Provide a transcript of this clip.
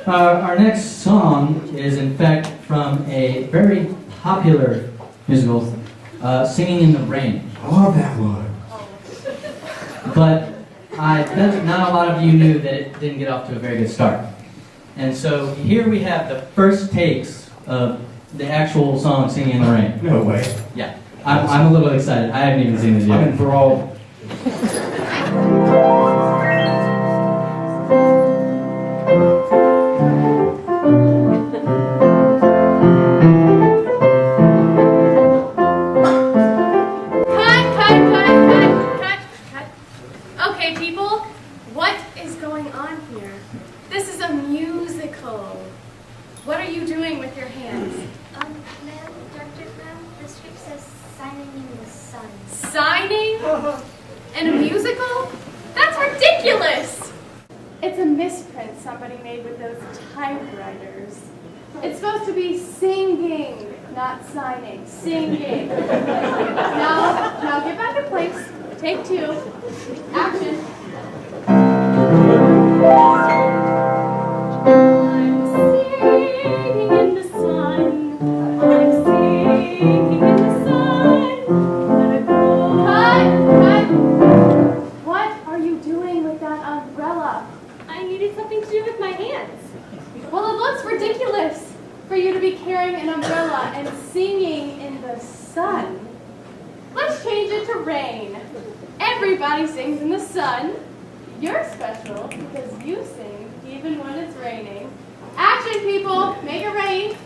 Our next song is, in fact, from a very popular musical, Singing in the Rain. I love that one. But I bet not a lot of you knew that it didn't get off to a very good start. And so here we have the first takes of the actual song Singing in the Rain. No way. Yeah, I'm a little excited. I haven't even seen this yet. I'm enthralled. Cut. Okay, people, what is going on here? This is a musical. What are you doing with your hands? Ma'am, Director, ma'am, the script says signing in the sun. Signing? In a musical? That's ridiculous! It's a misprint somebody made with those typewriters. It's supposed to be singing, not signing. Singing. Now get back in place. Take two. Action. I'm singing in the sun. I'm singing in the sun. Cut! What are you doing with that umbrella? I needed something to do with my hands. Well, it looks ridiculous for you to be carrying an umbrella and singing in the sun. Let's change it to rain. Everybody sings in the sun. You're special because you sing even when it's raining. Action, people! Make it rain.